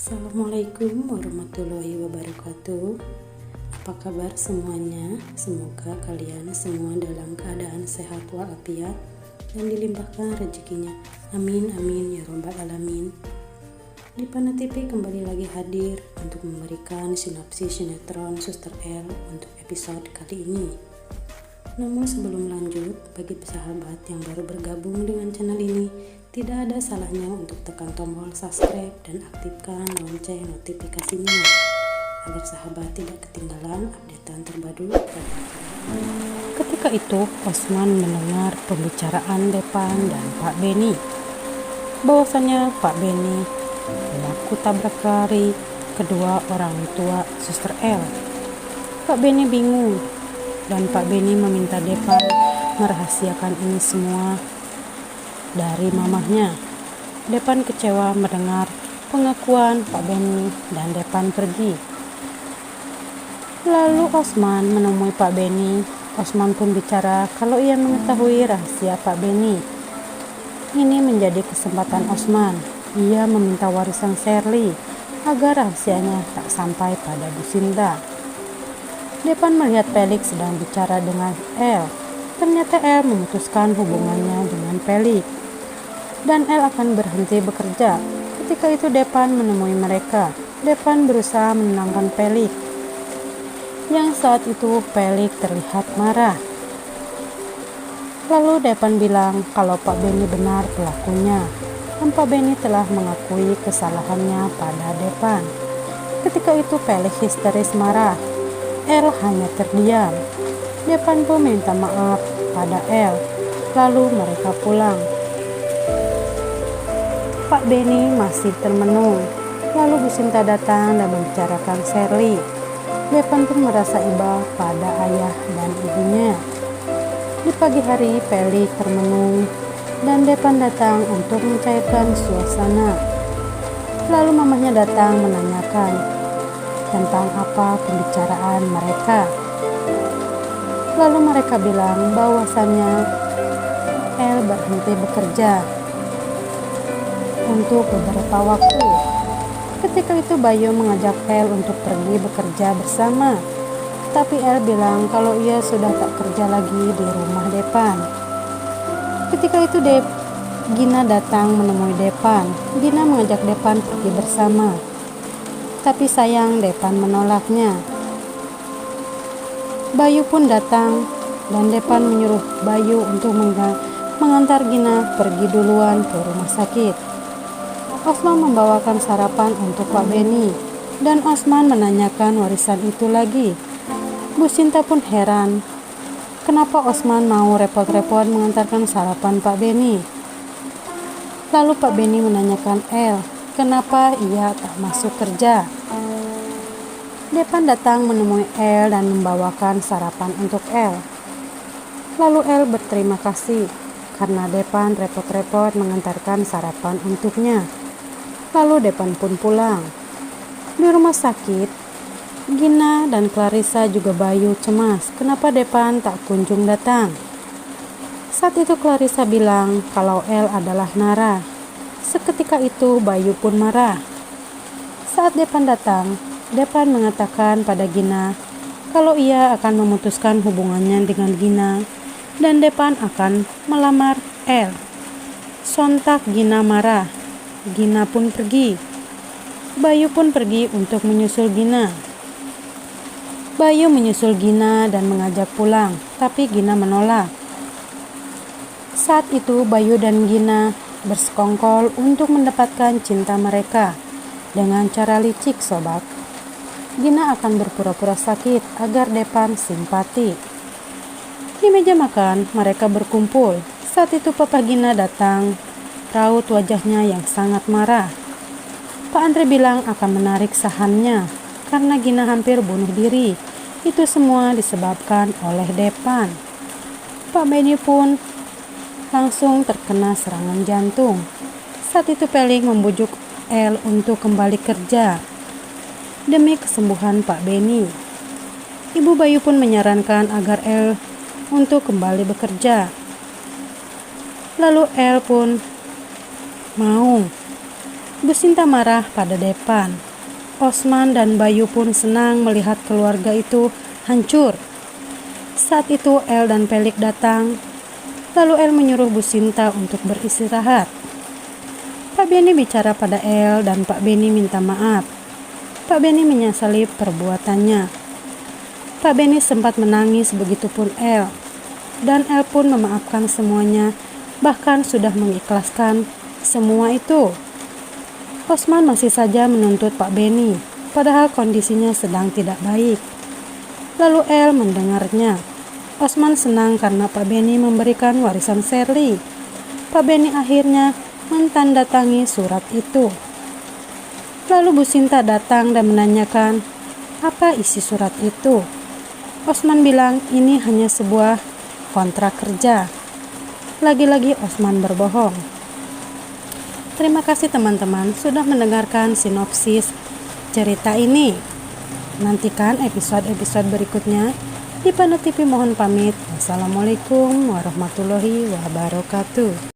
Assalamualaikum warahmatullahi wabarakatuh. Apa kabar semuanya? Semoga kalian semua dalam keadaan sehat walafiat dan dilimpahkan rezekinya. Amin amin ya robbal alamin. Lipana TV kembali lagi hadir untuk memberikan sinopsis sinetron Suster L untuk episode kali ini. Namun sebelum lanjut, bagi sahabat yang baru bergabung dengan channel ini, tidak ada salahnya untuk tekan tombol subscribe dan aktifkan lonceng notifikasinya agar sahabat tidak ketinggalan updatean terbaru. Ketika itu Osman mendengar pembicaraan Depan dan Pak Beni, bahwasanya Pak Beni pelaku tabrak lari kedua orang tua Suster L. Pak Beni bingung dan Pak Beni meminta Depan merahasiakan ini semua dari mamahnya. Depan kecewa mendengar pengakuan Pak Beni dan Depan pergi. Lalu Osman menemui Pak Beni. Osman pun bicara kalau ia mengetahui rahasia Pak Beni. Ini menjadi kesempatan Osman. Ia meminta warisan Sherly agar rahasianya tak sampai pada Bu Sinta. Depan melihat Felix sedang bicara dengan El. Ternyata El memutuskan hubungannya dengan Felix dan El akan berhenti bekerja. Ketika itu Depan menemui mereka. Depan berusaha menenangkan Felix, yang saat itu Felix terlihat marah. Lalu Depan bilang kalau Pak Beni benar pelakunya dan Pak Beni telah mengakui kesalahannya pada Depan. Ketika itu Felix histeris marah. El hanya terdiam. Depan pun minta maaf pada El. Lalu mereka pulang. Pak Beni masih termenung. Lalu Bu Sinta datang dan membicarakan Sherly. Depan pun merasa iba pada ayah dan ibunya. Di pagi hari Felix termenung dan Depan datang untuk mencairkan suasana. Lalu mamahnya datang menanyakan tentang apa pembicaraan mereka. Lalu mereka bilang bahwasannya El berhenti bekerja untuk beberapa waktu. Ketika itu Bayu mengajak El untuk pergi bekerja bersama. Tapi El bilang kalau ia sudah tak kerja lagi di rumah Depan. Ketika itu Gina datang menemui Depan. Gina mengajak Depan pergi bersama. Tapi sayang Depan menolaknya. Bayu pun datang dan Depan menyuruh Bayu untuk mengantar Gina pergi duluan ke rumah sakit. Osman membawakan sarapan untuk Pak Beni dan Osman menanyakan warisan itu lagi. Bu Sinta pun heran kenapa Osman mau repot-repot mengantarkan sarapan Pak Beni. Lalu Pak Beni menanyakan El kenapa ia tak masuk kerja. Depan datang menemui El dan membawakan sarapan untuk El. Lalu El berterima kasih karena Depan repot-repot mengantarkan sarapan untuknya. Lalu Depan pun pulang. Di rumah sakit, Gina dan Clarissa juga Bayu cemas kenapa Depan tak kunjung datang. Saat itu Clarissa bilang kalau El adalah Nara. Seketika itu Bayu pun marah. Saat Depan datang, Depan mengatakan pada Gina kalau ia akan memutuskan hubungannya dengan Gina dan Depan akan melamar El. Sontak Gina marah. Gina pun pergi. Bayu pun pergi untuk menyusul Gina. Bayu menyusul Gina dan mengajak pulang, tapi Gina menolak. Saat itu Bayu dan Gina bersekongkol untuk mendapatkan cinta mereka dengan cara licik sobat. Gina akan berpura-pura sakit agar Depan simpati. Di meja makan mereka berkumpul. Saat itu Papa Gina datang, raut wajahnya yang sangat marah. Pak Andre bilang akan menarik sahamnya karena Gina hampir bunuh diri. Itu semua disebabkan oleh Depan. Pak Beni pun langsung terkena serangan jantung. Saat itu Felix membujuk El untuk kembali kerja demi kesembuhan Pak Beni. Ibu Bayu pun menyarankan agar El untuk kembali bekerja. Lalu El pun mau. Bu Sinta marah pada Depan. Osman dan Bayu pun senang melihat keluarga itu hancur. Saat itu El dan Pelik datang. Lalu El menyuruh Bu Sinta untuk beristirahat. Pak Beni bicara pada El dan Pak Beni minta maaf. Pak Beni menyesali perbuatannya. Pak Beni sempat menangis, begitupun El. Dan El pun memaafkan semuanya, bahkan sudah mengikhlaskan semua itu. Osman masih saja menuntut Pak Beni, padahal kondisinya sedang tidak baik. Lalu El mendengarnya. Osman senang karena Pak Beni memberikan warisan Sherly. Pak Beni akhirnya mentandatangi surat itu. Lalu Bu Sinta datang dan menanyakan, apa isi surat itu? Osman bilang ini hanya sebuah kontrak kerja. Lagi-lagi Osman berbohong. Terima kasih teman-teman sudah mendengarkan sinopsis cerita ini. Nantikan episode-episode berikutnya. Di Panda TV mohon pamit. Wassalamualaikum warahmatullahi wabarakatuh.